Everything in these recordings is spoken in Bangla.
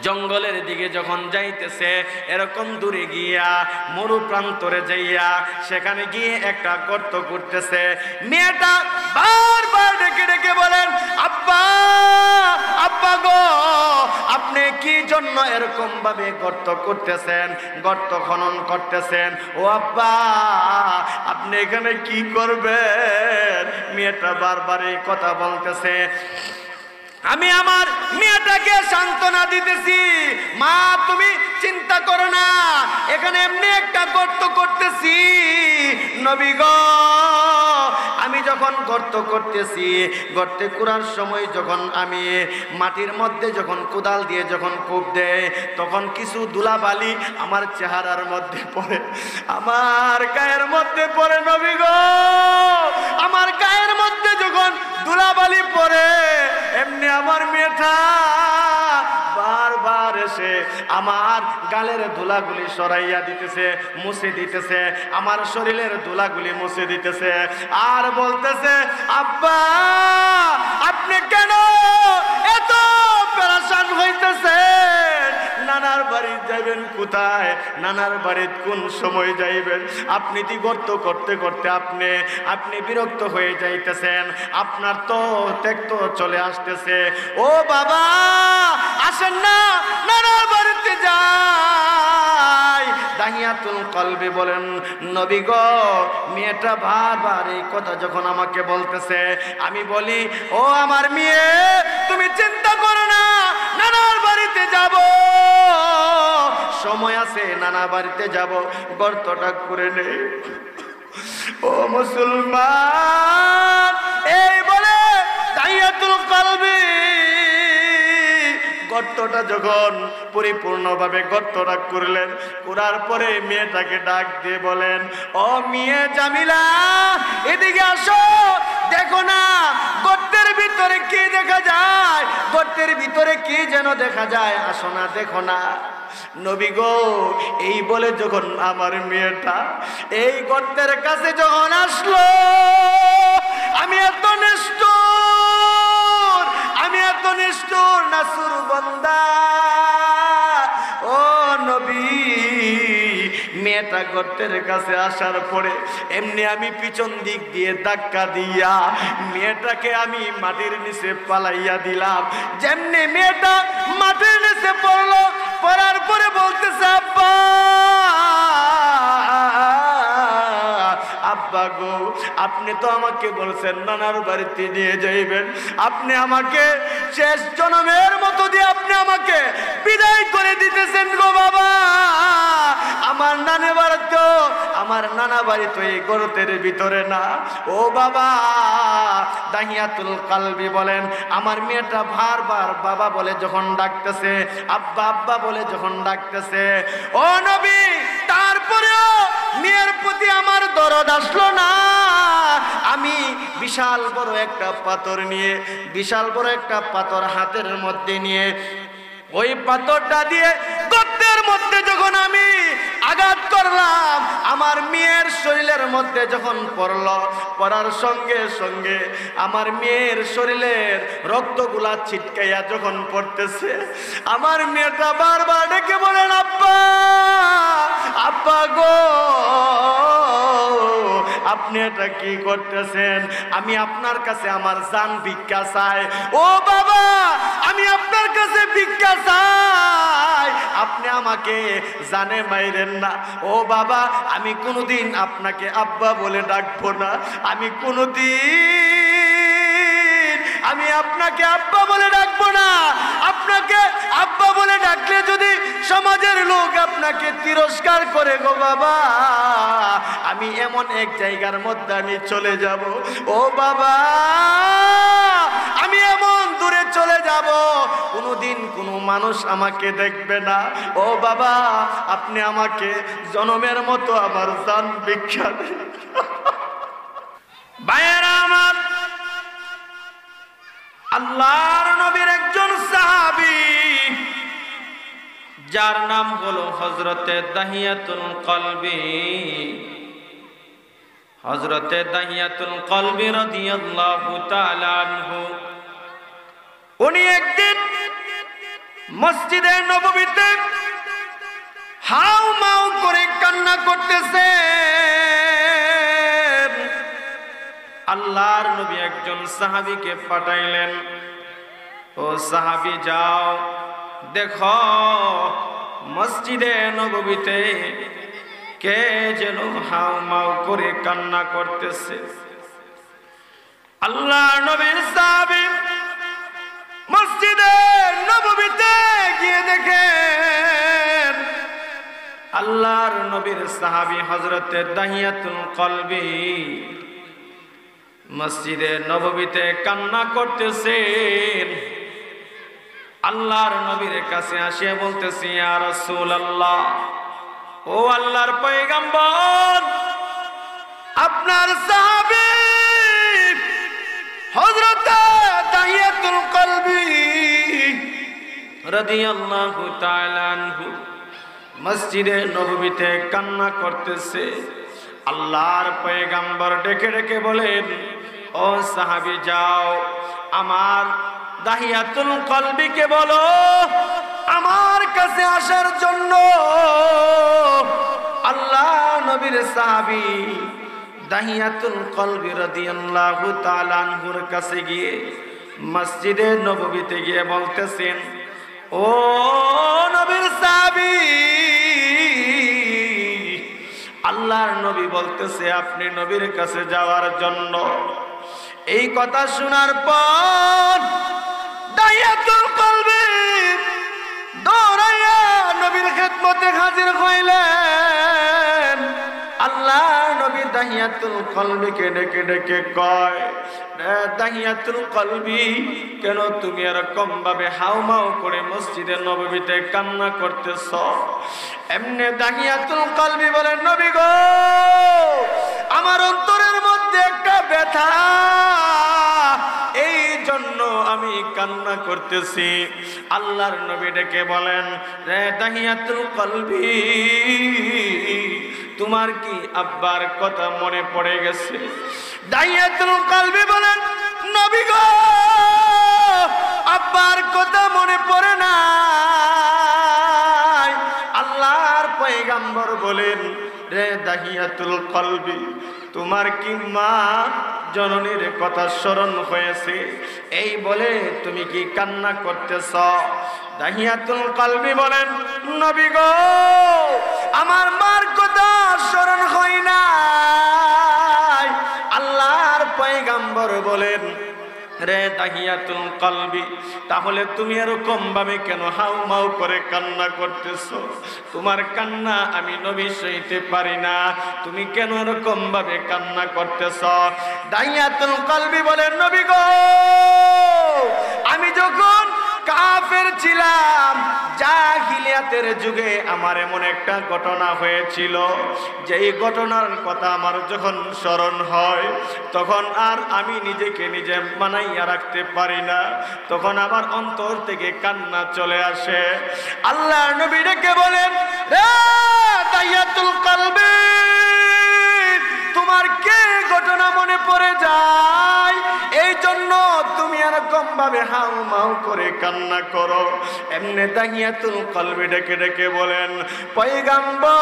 জঙ্গলের দিকে যখন যাইতেছে, এরকম দূরে গিয়া মরু প্রান্তরে যাইয়া সেখানে গিয়ে একটা গর্ত করতেছে। মেয়েটা বারবার ডেকে ডেকে বলেন, আব্বা আব্বা গো, আপনি কি জন্য এরকম ভাবে গর্ত করতেছেন, গর্ত খনন করতেছেন? ও আব্বা, আপনি এখানে কি করবেন? মেয়েটা বারবার এই কথা বলতেছে। আমি আমার মেয়েটাকে সান্ত্বনা দিতেছি, মা তুমি চিন্তা করো না, এখানে এমনি একটা গর্ত করতেছি। নবী গো, আমি যখন গর্ত করতেছি, গর্তে কুড়ার সময় যখন আমি মাটির মধ্যে যখন কোদাল দিয়ে যখন কূপ দেয়, তখন কিছু ধুলাবালি আমার চেহারার মধ্যে পড়ে, আমার গায়ের মধ্যে পড়ে। নবী গো, আমার গায়ের মধ্যে যখন ধুলাবালি পড়ে, এমনি আমার মেয়েটা বারবার এসে আমার গালের ধুলাগুলি সরাইয়া দিতেছে, মুছে দিতেছে, আমার শরীরের ধুলাগুলি মুছে দিতেছে, আর বলতেছে, আব্বা আপনি কেন এত পেরেশান হইতেছেন? নানার বাড়ি যাইবেন কোথায়? নানার বাড়ি কোন সময় যাইবেন? আপনি কি গর্ত করতে করতে আপনি বিরক্ত হয়ে যাইতেছেন, আপনার তো ত্যাক্ত চলে আসতেছে। ও বাবা, আসেন না, নানার বাড়িতে যাই। দাহিয়াতুল কলবি বলেন, নবী গো, মেয়েটা বারবার এই কথা যখন আমাকে বলতেছে, আমি বলি, ও আমার মেয়ে, তুমি চিন্তা করো না, নানার বাড়িতে যাব, সময় আছে, নানা বাড়িতে যাব, গর্তটা করে নেই। ও মুসলমান, এই বলে দাহিয়াতুল কলবি গর্তটা যখন পরিপূর্ণভাবে গর্তটা করলেন, করার পরে মেয়েটাকে ডাক দিয়ে বলেন, ও মেয়ে জামিলা, এদিকে আসো, দেখো না গর্তের ভিতরে কি দেখা যায়, গর্তের ভিতরে কি যেন দেখা যায়, আসো না, দেখো না। নবী গো, এই বলে যখন আমার মেয়েটা এই গর্তের কাছে যখন আসলো, আমি এত নিষ্ঠুর নাসুর বান্দা, ও নবী, মেয়েটা গর্তের কাছে আসার পরে এমনি আমি পিছন দিক দিয়ে ধাক্কা দিয়া মেয়েটাকে আমি মাটির নিচে পালাইয়া দিলাম। যেমনি মেয়েটা মাটির নিচে পড়লো, পড়ার পরে বলতেছে, আব্বা আব্বা গো, আপনি তো আমাকে বলছেন নানার বাড়িতে নিয়ে যাইবেন, আপনি আমাকে শেষ জন্মের মতো দিয়ে আপনি আমাকে বিদায় করে দিতেছেন গো বাবা। আমার নানা বাড়ি তো এই গর্তের ভিতরে না। ও বাবা, দাহিয়াতুল কলবি বলেন, আমার মেয়েটা বারবার বাবা বলে যখন ডাকতেছে, আব্বা আব্বা বলে যখন ডাকতেছে, ও নবী, তারপরেও মেয়ের প্রতি আমার দরদ আসলো না। আমি বিশাল বড় একটা পাথর হাতের মধ্যে নিয়ে ওই পাথরটা দিয়ে গর্তের মধ্যে যখন আমি আঘাত করলাম, আমার মেয়ের শরীরের মধ্যে যখন পড়ার সঙ্গে সঙ্গে আমার মেয়ের শরীরের রক্তগুলা ছিটকাইয়া যখন পড়তেছে, আমার মেয়েটা বারবার ডেকে বলেন, আব্বা আব্বা গো, আপনি এটা কি করতেছেন? আমি আপনার কাছে আমার জান ভিক্ষা চাই। ও বাবা, আমি আপনার কাছে ভিক্ষা চাই, আপনি আমাকে জানে মাইরেন না। ও বাবা, আমি কোনোদিন আপনাকে আব্বা বলে ডাকবো না, আমি আপনাকে আব্বা বলে ডাকবো না। আপনাকে আব্বা বলে ডাকলে যদি সমাজের লোক আপনাকে তিরস্কার করে গো বাবা, আমি এমন এক জায়গার মধ্যে আমি চলে যাব, ও বাবা, আমি এমন দূরে চলে যাব, কোনোদিন কোনো মানুষ আমাকে দেখবে না। ও বাবা, আপনি আমাকে জনমের মতো আমার জান ভিক্ষা দেন। ভাইয়েরা আমার, আল্লাহর নবীর একজন সাহাবী, যার নাম হলো হযরতে দাহিয়াতুল কলবি, হযরতে দাহিয়াতুল কলবি রাদিয়াল্লাহু তাআলা আনহু, উনি একদিন মসজিদে নববীতে হাউ মাউ করে কান্না করতেছে। আল্লাহর নবী একজন সাহাবীকে পাঠাইলেন, ও সাহাবী যাও দেখো মসজিদে নববীতে কে যেন হাউ মাউ করে কান্না করতেছে। আল্লাহর নবীর সাহাবী মসজিদে নববীতে গিয়ে দেখেন আল্লাহর নবীর সাহাবী হযরতে দাহিয়াতুল কলবি মসজিদে নববীতে কান্না করতেছেন। আল্লাহর নবীর কাছে আসিয়া বলতেছি, ইয়া রাসূলুল্লাহ, ও আল্লাহর পয়গম্বর, আপনার সাহাবী হযরত দাহিয়াতুল কলবি রাদিয়াল্লাহু তাআলা আনহু মসজিদে নববীতে কান্না করতেছে। আল্লাহর পয়গম্বর ডেকে ডেকে বলেন, ও সাহাবী যাও আমার দাহিয়াতুল কলবিকে বলো আমার কাছে আসার জন্য। আল্লাহ নবীর সাহাবী দাহিয়াতুল কলবি রাদিয়াল্লাহু তাআলা আনহুর কাছে গিয়ে মসজিদে নববীতে গিয়ে বলতেছেন, ও নবীর সাহাবী, আল্লাহর নবী বলতেছে আপনি নবীর কাছে যাওয়ার জন্য। এই কথা শোনার পর দাহিয়াতুল কলবি দৌড়াইয়া নবীর খেদমতে হাজির হইলেন। আল্লাহ নবী দাহিয়াতুল কলবিকে ডেকে ডেকে কয়, দাহিয়াতুল কলবি, কেন তুমি এরকম ভাবে হাউমাউ করে মসজিদে নববীতে কান্না করতেছ? এমনি দাহিয়াতুল কলবি বলেন, নবী গো, আমার অন্তরের মধ্যে একটা ব্যথা, এই জন্য আমি কান্না করতেছি। আল্লাহর নবী ডেকে বলেন, রে দাহিয়াতুল কলবি, তোমার কি আব্বার কথা মনে পড়ে গেছে? দাহিয়াতুল কলবি বলেন, নবী গো, আব্বার কথা মনে পড়ে না। আল্লাহর পয়গম্বর বলেন, রে দাহিয়াতুল কলবি, তোমার কি মা জননীর কথা স্মরণ হয়েছে? এই বলে তুমি কি কান্না করতেছ? দাহিয়াতুল কলবি বলেন, নবী গো, আমার মার কথা স্মরণ হয় না। আল্লাহর পয়গম্বর বলেন, রে দাহিয়াতুল কলবি, তাহলে তুমি এরকম ভাবে কেন হাউমাউ করে কান্না করতেছ? তোমার কান্না আমি নবী সইতে পারি না, তুমি কেন এরকম ভাবে কান্না করতেছ? দাহিয়াতুল কলবি বলেন, নবী গো, আমি যখন কাফের ছিলাম, জাহিলিয়াতের যুগে আমার এমন একটা ঘটনা হয়েছিল, যেই ঘটনার কথা আমার যখন স্মরণ হয় তখন আর আমি নিজেকে নিজে মানাইয়া রাখতে পারি না, তখন আমার অন্তর থেকে কান্না চলে আসে। আল্লাহর নবী ডেকে বলেন, রে দাহিয়াতুল কলবি, তোমার কে ঘটনা মনে পড়ে যায়, এই জন্য তুমি এরকম ভাবে হাউমাউ করে কান্না করো? এমনি দাহিয়াতুল কলবি ডেকে ডেকে বলেন, পয়গম্বর,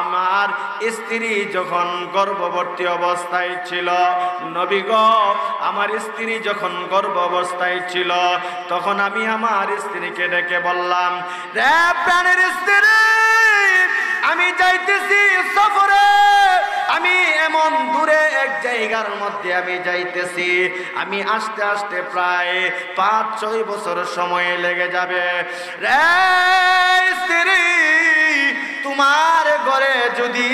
আমার স্ত্রী যখন গর্ভবতী অবস্থায় ছিল, নবী গো, আমার স্ত্রী যখন গর্ভ অবস্থায় ছিল, তখন আমি আমার স্ত্রীকে ডেকে বললাম, রে প্রাণের স্ত্রী, আমি যাইতেছি সফরে, আমি এমন দূরে এক জায়গার মধ্যে আমি যাইতেছি, আমি আস্তে আস্তে প্রায় 5-6 বছর সময় লেগে যাবে। রে স্ত্রী, তোমার ঘরে যদি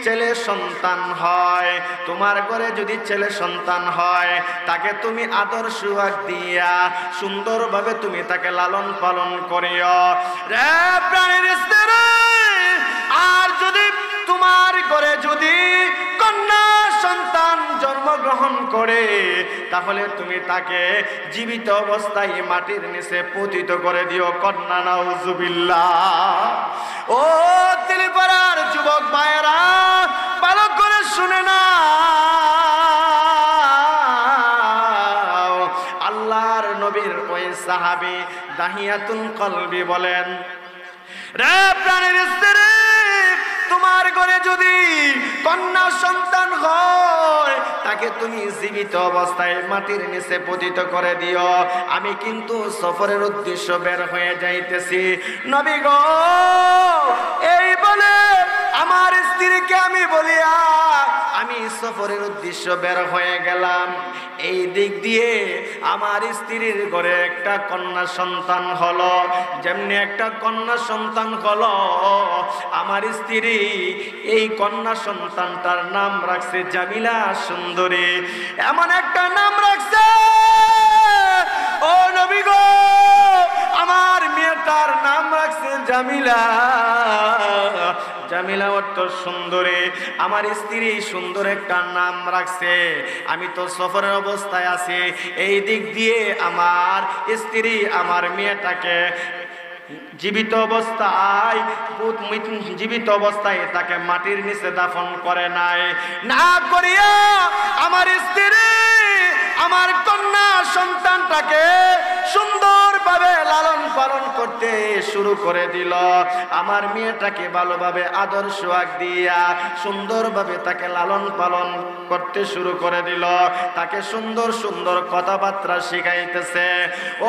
ছেলে সন্তান হয়, তোমার ঘরে যদি ছেলে সন্তান হয়, তাকে তুমি আদর সুহাগ দিয়া সুন্দরভাবে তুমি তাকে লালন পালন করিও। রে প্রাণের স্ত্রী, আর যদি তোমার ঘরে যদি কন্যা সন্তান জন্মগ্রহণ করে, তাহলে তুমি তাকে জীবিত অবস্থায় মাটির নিচে পতিত করে দিও। কন্যা নাউজুবিল্লাহ। ও তেলিপাড়ার যুবক ভাইয়েরা, ভালো করে শুনে না, আল্লাহর নবীর ওই সাহাবী দাহিয়াতুল কলবি বলেন, রে প্রাণের স্ত্রী, তোমার ঘরে যদি কন্যা সন্তান হয় তাকে তুমি জীবিত অবস্থায় মাটির নিচে পতিত করে দিও, আমি কিন্তু সফরের উদ্দেশ্য বের হয়ে যাইতেছি। নবী গো, এই বলে আমার স্ত্রীকে আমি বলিয়া আমি সফরের উদ্দেশ্য বের হয়ে গেলাম। এই দিক দিয়ে আমার স্ত্রীর ঘরে একটা কন্যা সন্তান হলো। যেমনি একটা কন্যা সন্তান হলো, আমার স্ত্রী এই কন্যা সন্তানটার নাম রাখছে জামিলা সুন্দরী। এমন একটা নাম রাখছে, ও নবী গো, আমার মেয়েটার নাম রাখছে জামিলা। জামিলা অর্থ সুন্দরী। আমার স্ত্রী সুন্দর একটা নাম রাখছে। আমি তো সফরের অবস্থায় আছি, এই দিক দিয়ে আমার স্ত্রী আমার মেয়েটাকে জীবিত অবস্থায় তাকে মাটির নিচে দাফন করে নাই। না করিয়া আমার স্ত্রী আমার কন্যা সন্তানটাকে সুন্দরভাবে লালন পালন করতে শুরু করে দিল। আমার মেয়েটাকে ভালোভাবে আদর সোহাগ দিয়া সুন্দরভাবে তাকে লালন পালন করতে শুরু করে দিল। তাকে সুন্দর সুন্দর কথাবার্তা শিখাইতেছে।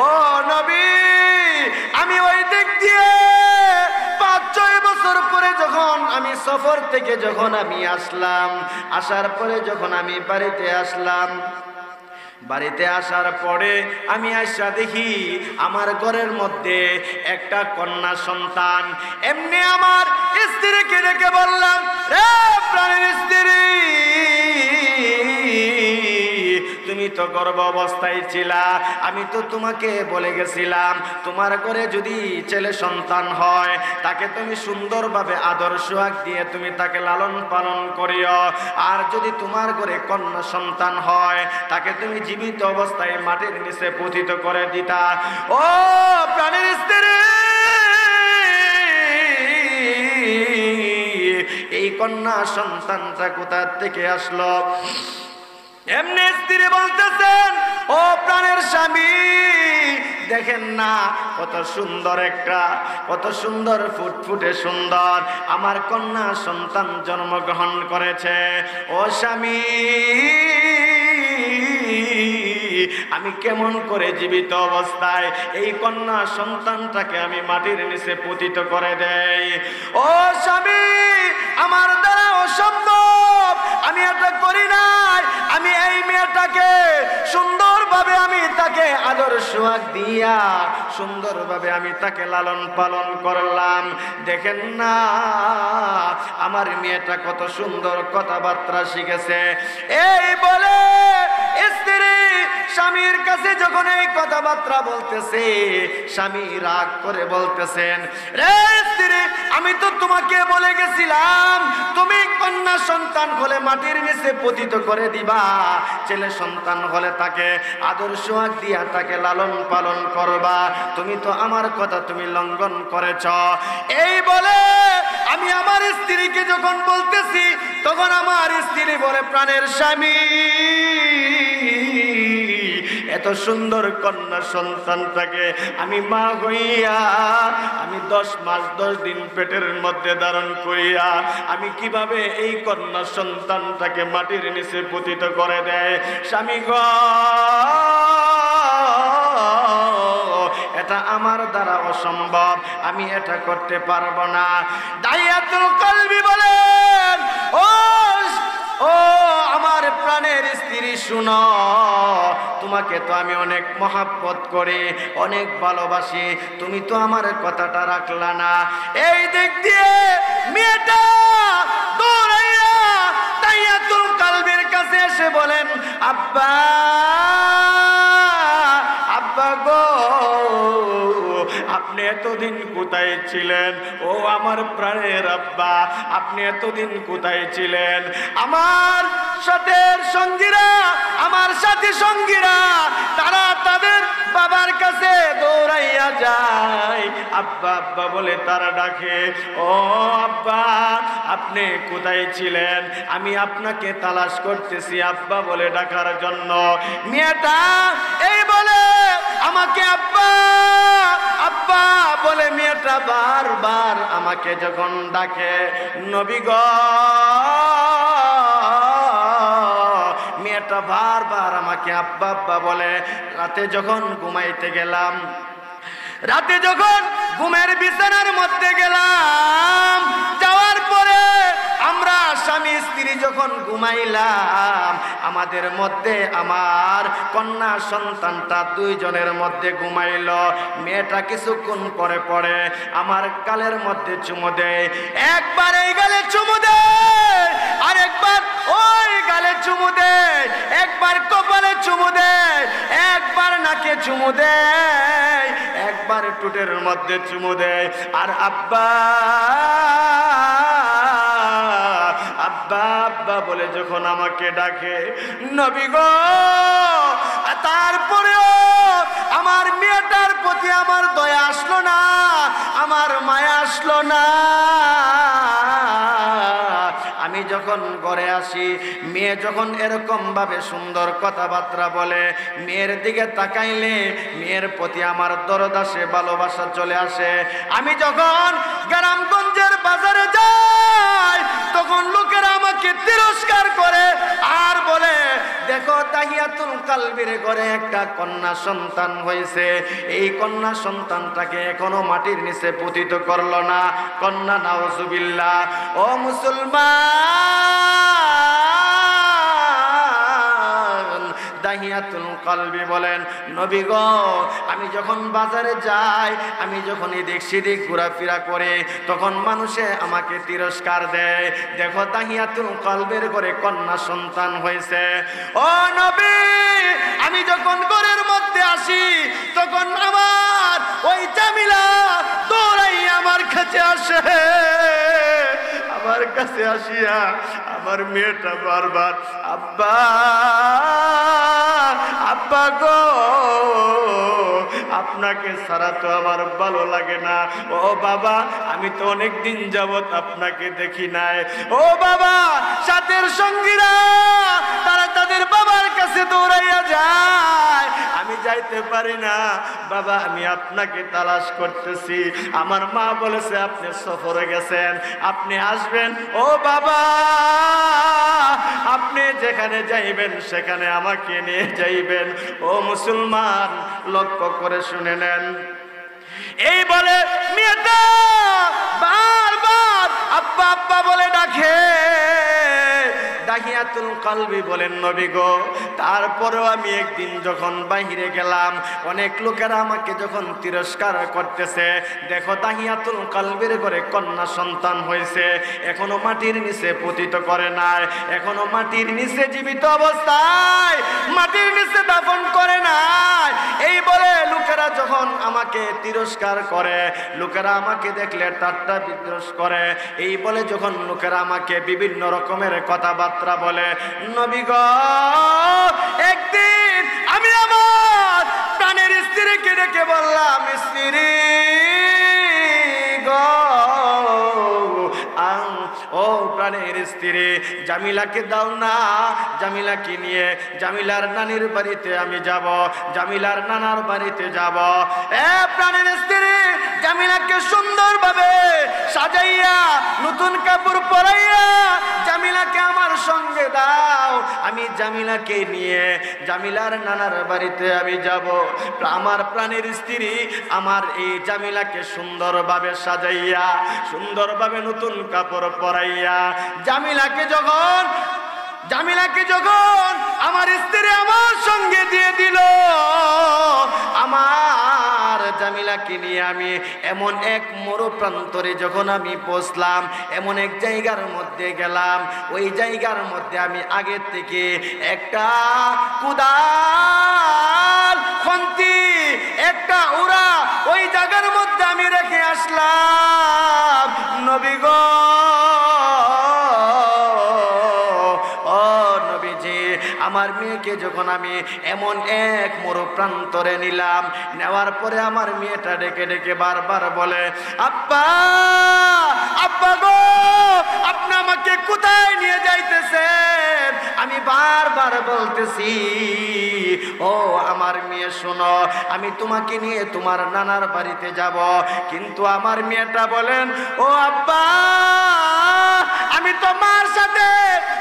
ও নবী, আমি ওই দিক দিয়ে 5-6 বছর পরে যখন আমি সফর থেকে যখন আমি আসলাম, আসার পরে যখন আমি বাড়িতে আসলাম, বাড়িতে আসার পরে আমি আইসা দেখি আমার ঘরের মধ্যে একটা কন্যা সন্তান। এমনি আমার স্ত্রীকে ডেকে বললাম, রে প্রাণের স্ত্রী, তুমি তো গর্ভ অবস্থায় ছিলা, আমি তো তোমাকে বলে গেছিলাম তোমার ঘরে যদি ছেলে সন্তান হয় তাকে তুমি সুন্দরভাবে আদর সোহাগ দিয়ে তুমি তাকে লালন পালন করিও, আর যদি তোমার ঘরে কন্যা সন্তান হয় তাকে তুমি জীবিত অবস্থায় মাটির নিচে পতিত করে দিতা। ও প্রাণের স্ত্রী, এই কন্যা সন্তানটা কোথা থেকে আসলো? এমনি স্ত্রী বলতেছেন, ও প্রাণের স্বামী, দেখেন না কত সুন্দর ফুটফুটে সুন্দর আমার কন্যা সন্তান জন্মগ্রহণ করেছে। ও স্বামী, আমি কেমন করে জীবিত অবস্থায় এই কন্যা সন্তানটাকে আমি মাটির নিচে পতিত করে দেই? ও স্বামী, আমার দ্বারা অসম্ভব, আমি এটা করি নাই। আমি এই মেয়েটাকে সুন্দরভাবে আমি তাকে আদর সোহাগ দিয়া সুন্দরভাবে আমি তাকে লালন পালন করলাম। দেখেন না আমার মেয়েটা কত সুন্দর কথাবার্তা শিখেছে। এই বলে স্ত্রী স্বামীর কাছে যখন এই কথাবার্তা বলতেছে, স্বামী রাগ করে বলতেছেন, রে স্ত্রী, আমি তো তোমাকে বলে গেছিলাম তুমি কন্যা সন্তান হলে মাটির নিচে পতিত করে দিবা, ছেলে সন্তান হলে তাকে আদর সোহাগ দিয়া তাকে লালন পালন করবা, তুমি তো আমার কথা তুমি লঙ্ঘন করেছ। এই বলে আমি আমার স্ত্রীকে যখন বলতেছি তখন আমার স্ত্রী বলে, প্রাণের স্বামী, এত সুন্দর কন্যা সন্তানটাকে আমি মা হইয়া আমি 10 মাস 10 দিন পেটের মধ্যে ধারণ করিয়া আমি কিভাবে এই কন্যা সন্তানটাকে মাটির নিচে পতিত করে দেয়? স্বামী গো, এটা আমার দ্বারা অসম্ভব, আমি এটা করতে পারবো না। দাইয়াতুল কলবি বলেন, ও আমার প্রাণের স্ত্রী, শুনো, তোমাকে তো আমি অনেক মহাব্বত করি, অনেক ভালোবাসি, তুমি তো আমার কথাটা রাখলা না। এই দিক দিয়ে মেয়েটা দৌড়াইয়া দাইয়াতুল কলবির কাছে এসে বলেন, আব্বা, আব্বা গো, আপনি এতদিন কোথায় ছিলেন? ও আমার প্রাণের আব্বা, আপনি এতদিন কোথায় ছিলেন? আমার সাথের সঙ্গীরা, আমার সাথী সঙ্গীরা, তারা তাদের বাবার কাছে দৌড়াইয়া যায়, আব্বা আব্বা বলে তারা ডাকে। ও আব্বা, আপনি কোথায় ছিলেন? আমি আপনাকে তালাশ করতেছি আব্বা বলে ডাকার জন্য। মেয়েটা এই বলে আমাকে আব্বা আব্বা বলে মেয়েটা বারবার আমাকে যখন ডাকে, নবী গো মেয়েটা বারবার আমাকে আব্বা আব্বা বলে। রাতে যখন ঘুমাইতে গেলাম, রাতে যখন ঘুমের বিছানার মধ্যে গেলাম, যাওয়ার পরে আমরা স্বামী স্ত্রী যখন ঘুমাইলাম, আমাদের মধ্যে আমার কন্যা সন্তানটা দুইজনের মধ্যে ঘুমাইল। মেয়েটা কিছুক্ষণ পরে পরে আমার গালের মধ্যে চুমু দেয়, একবার এই গালে চুমু দেয়, আরেকবার ওই গালে চুমু দেয়, একবার কপালে চুমু দেয়, একবার নাকে চুমু দেয়, একবার টুটের মধ্যে চুমু দেয়। আর আব্বা আব্বা আব্বা বলে যখন আমাকে ডাকে, নবী গো তারপরেও আমার মেয়েটার প্রতি আমার দয়া আসলো না, আমার মায়া আসলো না। আমি যখন ঘরে আসি, মেয়ে যখন এরকম ভাবে সুন্দর কথাবার্তা বলে, মেয়ের দিকে তাকাইলে মেয়ের প্রতি আমার দরদ আসে, ভালোবাসা চলে আসে। আমি যখন গ্রামগঞ্জের বাজারে যাই, তখন লোকেরা আমাকে তিরস্কার করে আর বলে, দেখো তাহিয়াতুল কালবির ঘরে একটা কন্যা সন্তান হয়েছে, এই কন্যা সন্তানটাকে এখনো মাটির নিচে পুতিত করলো না। কন্যা নাউজুবিল্লাহ। ও মুসলমান, দাহিয়াতুল কলবি বলেন, নবী গো আমি যখন বাজারে যাই, আমি যখন এদিক সেদিক ঘোরাফেরা করে, তখন মানুষে আমাকে তিরস্কার দেয়, দেখো দাহিয়াতুল কলবের ঘরে কন্যা সন্তান হয়েছে। ও নবী, আমি যখন ঘরের মধ্যে আসি, তখন আমার ওই জামিলা দৌড়াই আমার কাছে আসে, আমার কাছে আসিয়া আমার মেয়েটা বারবার আব্বা আব্বা গো আপনাকে ছাড়া তো আমার ভালো লাগে না। ও বাবা আমি তো অনেক দিন যাবত আপনাকে দেখি নাই। ও বাবা, সাথের সঙ্গীরা তারা তাদের বাবার কাছে দৌড়াইয়া যায়, আমি যাইতে পারি না। বাবা আমি আপনাকে তালাশ করতেছি। আমার মা বলেছে আপনি সফরে গেছেন, আপনি আসবেন। ও বাবা, আপনি যেখানে যাইবেন সেখানে আমাকে নিয়ে যাইবেন। ও মুসলমান, লক্ষ্য করে শুনে নেন। এই বলে মেয়েটা বারবার আব্বা আব্বা বলে ডাকে। দাহিয়াতুল কলবি বলেন, নবী গো তারপরেও আমি একদিন যখন বাহিরে গেলাম, অনেক লোকেরা আমাকে যখন তিরস্কার করতেছে, দেখো দাহিয়াতুল কলবির ঘরে কন্যা সন্তান হয়েছে, এখনো মাটির নিচে পতিত করে নাই, এখনো মাটির নিচে জীবিত অবস্থায় মাটির নিচে দাফন করে নাই। এই বলে লোকেরা যখন আমাকে তিরস্কার করে, লোকেরা আমাকে দেখলে ঠাট্টা বিদ্রুষ করে, এই বলে যখন লোকেরা আমাকে বিভিন্ন রকমের কথাবার্তা বলে, নবী গো একদিন আমি আমার প্রাণের স্ত্রীকে ডেকে বললাম, স্ত্রী গো ও প্রাণের স্ত্রী, জামিলাকে দাও না, জামিলাকে নিয়ে জামিলার নানির বাড়িতে আমি যাব, জামিলার নানার বাড়িতে যাব। এ প্রাণের স্ত্রী, জামিলাকে সুন্দরভাবে সাজাইয়া নতুন কাপড় পরাইয়া জামিলাকে আমার সঙ্গে দাও, আমি জামিলাকে নিয়ে জামিলার নানার বাড়িতে আমি যাব। আমার প্রাণের স্ত্রী আমার এই জামিলাকে সুন্দরভাবে সাজাইয়া, সুন্দরভাবে নতুন কাপড় পরাইয়া জামিলাকে যখন আমার স্ত্রী আমার সঙ্গে দিয়ে দিল, আমার জামিলাকে নিয়ে আমি এমন এক মরুপ্রান্তরে যখন আমি পৌঁছলাম, এমন এক জায়গার মধ্যে গেলাম, ওই জায়গার মধ্যে আমি আগের থেকে একটা কুদাল, খন্তি, একটা উড়া ওই জায়গার মধ্যে আমি রেখে আসলাম। নবী গো আমার মেয়েকে যখন আমি এমন এক মরুপ্রান্তরে নিলাম, নেওয়ার পরে আমার মেয়েটা ডেকে ডেকে বারবার বলে, আব্বা আব্বা গো আপনার আমাকে কোথায় নিয়ে যাইতেছেন? আমি বারবার বলতেছি, ও আমার মেয়ে শোনো, আমি তোমাকে নিয়ে তোমার নানার বাড়িতে যাব। কিন্তু আমার মেয়েটা বলেন, ও আব্বা, আমি তো মার সাথে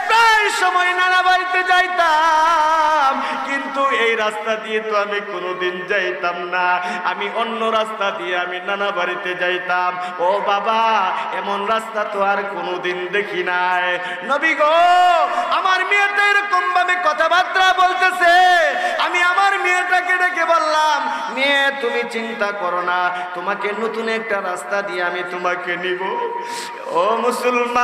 প্রায় সময় নানা বাড়িতে যাইতাম, কিন্তু এই রাস্তা দিয়ে তো আমি কোনোদিন যাইতাম না, আমি অন্য রাস্তা দিয়ে আমি নানা বাড়িতে যাইতাম। ও বাবা, এমন রাস্তা তো আর কোনোদিন দেখি নাই। নবী গো, আমার মেয়েটা এরকম ভাবে কথাবার্তা বলতেছে। আমি আমার মেয়েটাকে ডেকে বললাম, মেয়ে তুমি চিন্তা করো না, তোমাকে নতুন একটা রাস্তা দিয়ে আমি তোমাকে নিব। ও মুসলমান,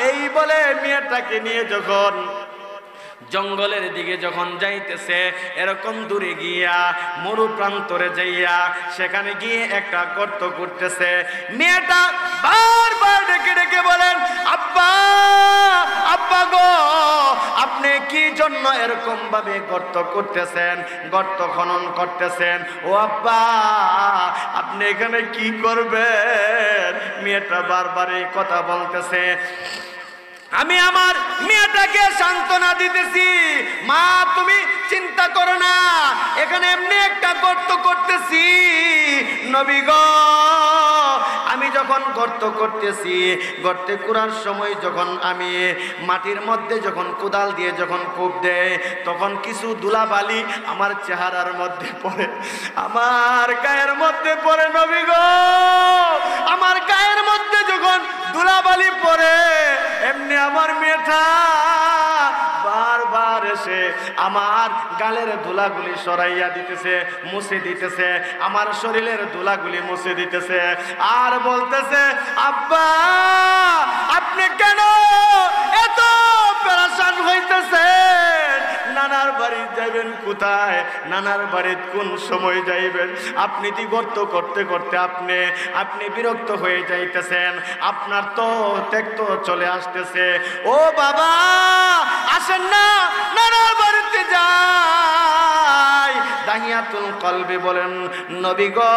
এই বলে মেয়েটাকে নিয়ে যখন জঙ্গলের দিকে যখন যাইতেছে, এরকম দূরে গিয়া মরু প্রান্তরে যাইয়া সেখানে গিয়ে একটা গর্ত করতেছে। মেয়েটা বারবার ডেকে ডেকে বলেন, আব্বা, আব্বা গো, আপনি কি জন্য এরকম ভাবে গর্ত করতেছেন, গর্ত খনন করতেছেন? ও আব্বা, আপনি এখানে কি করবেন? মেয়েটা বারবার এই কথা বলতেছে। আমি আমার মেয়েটাকে সান্ত্বনা দিতেছি, মা তুমি চিন্তা করো না, এখানে এমনি একটা গর্ত করতেছি। নবী গো, আমি যখন গর্ত করতেছি, গর্তে কুড়ার সময় যখন আমি মাটির মধ্যে যখন কোদাল দিয়ে যখন কূপ দেয়, তখন কিছু ধুলাবালি আমার চেহারার মধ্যে পড়ে, আমার গায়ের মধ্যে পড়ে। নবী গো, আমার গায়ের মধ্যে যখন ধুলাবালি পড়ে, এমনি আমার মেয়েটা বারবার এসে আমার গালের ধুলাগুলি সরাইয়া দিতেছে, মুছে দিতেছে, আমার শরীরের ধুলাগুলি মুছে দিতেছে, আর বলতেছে, আব্বা, আপনি কেন এত পেরেশান হইতেছেন? নানার বাড়ি যাইবেন কোথায়? নানার বাড়ির কোন সময় যাইবেন? আপনি কি গর্ত করতে করতে আপনি বিরক্ত হয়ে যাইতেছেন, আপনার তো ত্যাগ তো চলে আসতেছে। ও বাবা, আসেন না, নানার বাড়িতে যাই। দাহিয়াতুল কলবি বলেন, নবী গো,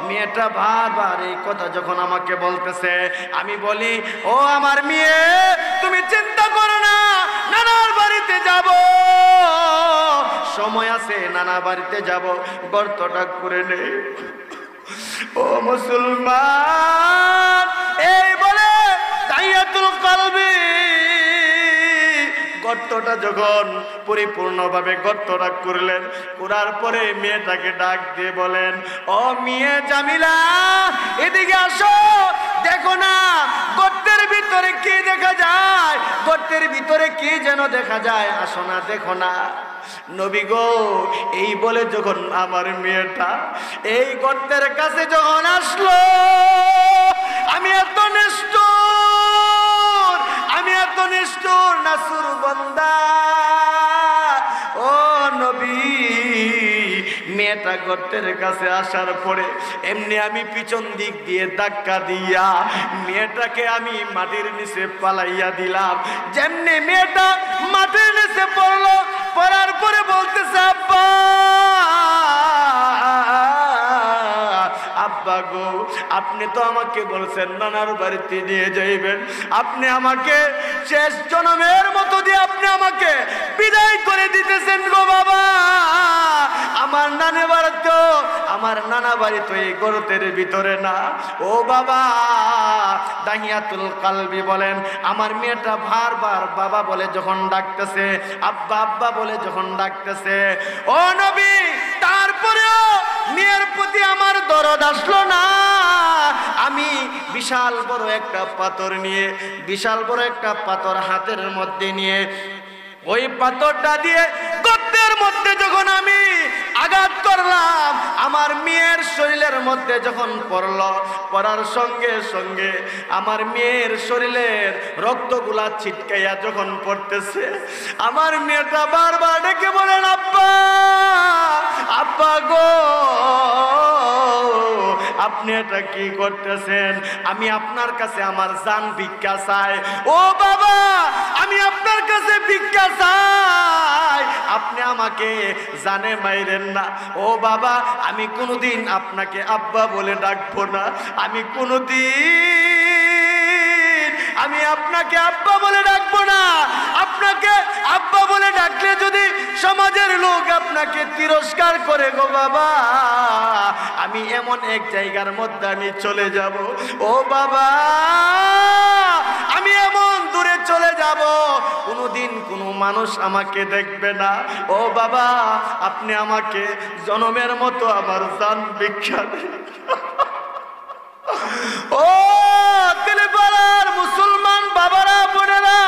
মেয়েটা বারবার এই কথা যখন আমাকে বলতেছে, আমি বলি, ও আমার মেয়ে, তুমি চিন্তা করো না, নানার বাড়িতে যাব, সময় আছে, নানা বাড়িতে যাব, গর্তটা করে নেই। ও মুসলমান, এই বলে দাহিয়াতুল কলবি গর্তটা যখন পরিপূর্ণভাবে গর্তটা করলেন, করার পরে মেয়েটাকে ডাক দিয়ে বলেন, ও মেয়ে জামিলা, এদিকে আসো, দেখো না গর্তের ভিতরে কি দেখা যায়, গর্তের ভিতরে কি যেন দেখা যায়, আসো না, দেখো না। নবী গো, এই বলে যখন আমার মেয়েটা এই গর্তের কাছে যখন আসলো, আমি এত নিষ্ঠুর নাসুর বান্দা, ও নবী, মেয়েটা গর্তের কাছে আসার পরে এমনি আমি পিছন দিক দিয়ে ধাক্কা দিয়া মেয়েটাকে আমি মাটির নিচে পালাইয়া দিলাম। যেমনি মেয়েটা মাটির নিচে পড়লো, পড়ার পরে বলতেছে, আব্বা, আব্বা গো, আপনি তো আমাকে বলছেন নানার বাড়িতে নিয়ে যাইবেন, আপনি আমাকে শেষ জন্মের মতো দিয়ে আপনি আমাকে বিদায় করে দিতেছেন গো বাবা। আমার নানা বাড়ি তো এই গর্তের ভিতরে না। ও বাবা, দাহিয়াতুল কলবি বলেন, আমার মেয়েটা বারবার বাবা বলে যখন ডাকতেছে, আব্বা আব্বা বলে যখন ডাকতেছে, ও নবী, তারপরেও মেয়ের প্রতি আমার দরদ আসলো না। আমি বিশাল বড় একটা পাথর হাতের মধ্যে নিয়ে ওই পাথরটা দিয়ে গর্তের মধ্যে যখন আমি আঘাত করলাম, আমার মেয়ের শরীরের মধ্যে যখন পড়ার সঙ্গে সঙ্গে আমার মেয়ের শরীরের রক্তগুলা ছিটকাইয়া যখন পড়তেছে, আমার মেয়েটা বারবার ডেকে বলেন, আব্বা, আব্বা গো, আপনি এটা কি করতেছেন? আমি আপনার কাছে আমার জান ভিক্ষা চাই। ও বাবা, আমি আপনার কাছে ভিক্ষা চাই, আপনি আমাকে জানে মাইরেন না। ও বাবা, আমি কোনোদিন আপনাকে আব্বা বলে ডাকবো না, আমি কোনোদিন আমি আপনাকে আব্বা বলে ডাকবো না। আপনাকে আব্বা বলে ডাকলে যদি সমাজের লোক আপনাকে তিরস্কার করে গো বাবা, আমি এমন এক জায়গার মধ্যে আমি চলে যাব, ও বাবা আমি এমন দূরে চলে যাব, কোনোদিন কোনো মানুষ আমাকে দেখবে না। ও বাবা আপনি আমাকে জনমের মতো আমার জান ভিক্ষা দিন। ও তেলেপাড়ার মুসলমান বাবারা বোনেরা,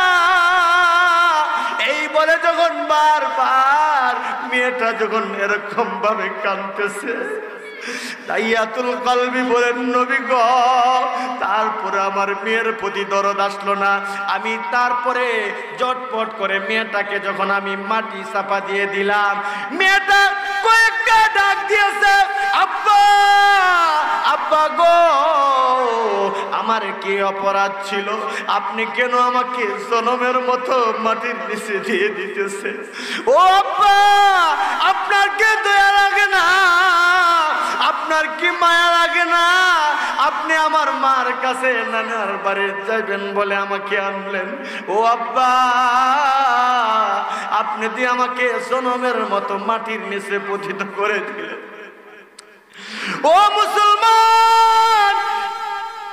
এই বলে যখন বারবার মেয়েটা যখন এরকম ভাবে কাঁদতেছে, দাহিয়াতুল কলবি বলেন নবী গো, তারপরে আমার মেয়ের প্রতি দরদ আসলো না। আমি তারপরে জটপট করে মেয়েটাকে যখন আমি মাটি চাপা দিয়ে দিলাম, মেয়েটা কয়েকটা ডাক দিয়েছে, আব্বা আব্বা গো আমার কি অপরাধ ছিল, আপনি কেন আমাকে জনমের মতো মাটির নিচে দিয়ে দিতেছে? ও আব্বা আপনার কে দয়া লাগে না, আপনার কি মায়া লাগে না? আপনি আমার মার কাছে নানার বাড়ি যাবেন বলে আমাকে আনলেন। ও আব্বা আপনি দিয়ে আমাকে জনমের মতো মাটির নিচে পতিত করে দিলেন। ও মুসলমান,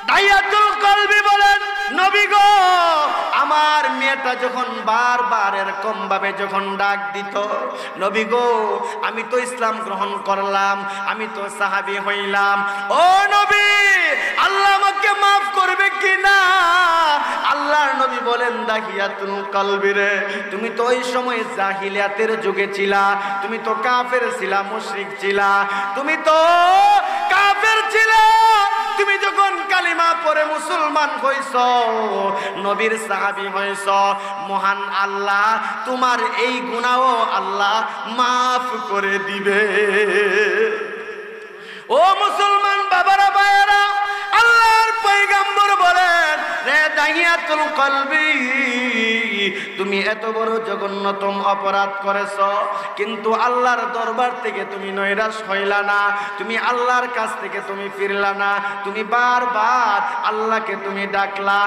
দাহিয়াতুল কলবি বলেন নবী গো, আমার মেয়েটা যখন বারবার এরকম ভাবে যখন ডাক দিত, নবী গো আমি তো ইসলাম গ্রহণ করলাম, আমি তো সাহাবী হইলাম, ও নবী আল্লাহ আমাকে মাফ করবে কিনা? আল্লাহর নবী বলেন দাহিয়াতুল কলবি রে, তুমি তো ওই সময় জাহিলিয়াতের যুগে ছিলা, তুমি তো কাফের ছিলা, মুশরিক ছিলা, তুমি তো কাফের ছিলা। তুমি যখন কালিমা পড়ে মুসলমান হইছ, নবীর সাহাবী হইছ, মহান আল্লাহ তোমার এই গুনাহ আল্লাহ মাফ করে দিবে। ও মুসলমান বাবারা ভাইয়েরা, আল্লাহর পয়গম্বর বলেন রে দাহিয়াতুল কলবি, তুমি এত বড় জঘন্যতম অপরাধ করেছ, কিন্তু আল্লাহর দরবার থেকে তুমি নৈরাশ হইলা না, তুমি আল্লাহর কাছ থেকে তুমি ফিরলা না, তুমি বারবার আল্লাহকে তুমি ডাকলা।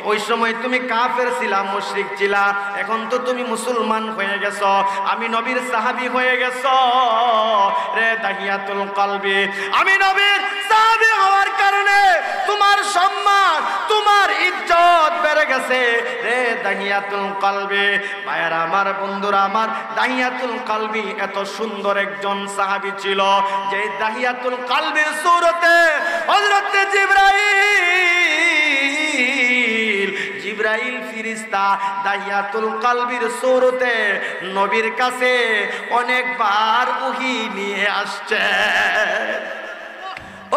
ওই সময় তুমি কাফের ছিলা, মুশরিক ছিলা, এখন তো তুমি মুসলমান হয়ে গেছ, আমি নবীর সাহাবী হয়ে গেছ রে দাহিয়াতুল কলবি। আমি নবীর সাহাবী হওয়ার কারণে তোমার সম্মান, তোমার ইজ্জত বেড়ে গেছে রে দাহিয়াতুল কলবি। ভাইয়ারা আমার, বন্ধুরা আমার, দাহিয়াতুল কলবি এত সুন্দর একজন সাহাবী ছিল যে দাহিয়াতুল কলবির সূরতে হযরত জিবরাইল ফেরেশতা দাহিয়াতুল কলবির সূরতে নবীর কাছে অনেকবার ওহী নিয়ে আসছে।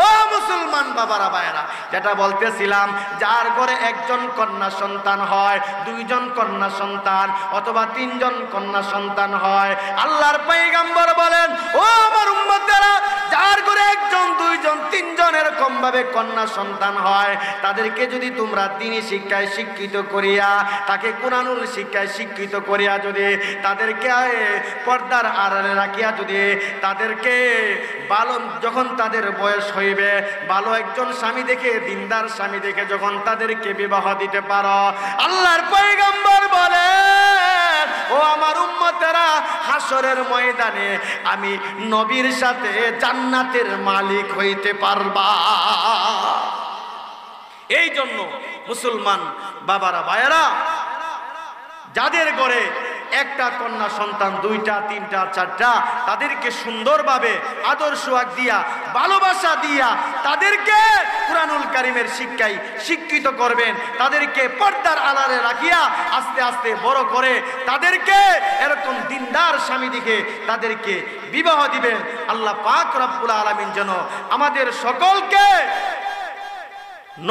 ও মুসলমান বাবারা ভাইরা, যেটা বলতেছিলাম, যার ঘরে একজন কন্যা সন্তান হয়, দুইজন কন্যা সন্তান অথবা তিনজন কন্যা সন্তান হয়, আল্লাহর পয়গম্বর বলেন ও আমার উম্মতেরা, যার ঘরে একজন দুইজন তিনজন এরকম ভাবে কন্যা সন্তান হয়, তাদেরকে যদি তোমরা দ্বীনি শিক্ষায় শিক্ষিত করিয়া, তাকে কুরআনুল শিক্ষায় শিক্ষিত করিয়া, যদি তাদেরকে পর্দার আড়ালে রাখিয়া, যদি তাদেরকে ভালো, যখন তাদের বয়স হইবে, ভালো একজন স্বামী দেখে, দিনদার স্বামী দেখে যখন তাদেরকে বিবাহ দিতে পারো, আল্লাহর পয়গম্বর বলেন ও আমার উম্মতেরা, হাসরের ময়দানে আমি নবীর সাথে জান্নাতের মালিক হইতে পারবা। এই জন্য মুসলমান বাবারা ভাইয়েরা, যাদের ঘরে একটা কন্যা সন্তান, দুইটা, তিনটা, চারটা, তাদেরকে সুন্দরভাবে আদর সোহাগ দিয়া, ভালোবাসা দিয়া, তাদেরকে কুরআনুল কারীমের শিক্ষায় শিক্ষিত করবেন, তাদেরকে পর্দার আড়ালে রাখিয়া আস্তে আস্তে বড় করে তাদেরকে এরকম দিনদার স্বামী দিকে তাদেরকে বিবাহ দিবেন। আল্লাহ পাক রব্বুল আলামিন যেন আমাদের সকলকে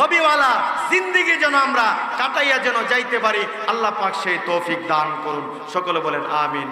নবীওয়ালা জিন্দেগি যেন আমরা কাটাইয়া যেন যাইতে পারি, আল্লাহ পাক সেই তৌফিক দান করুন। সকলে বলেন আমিন।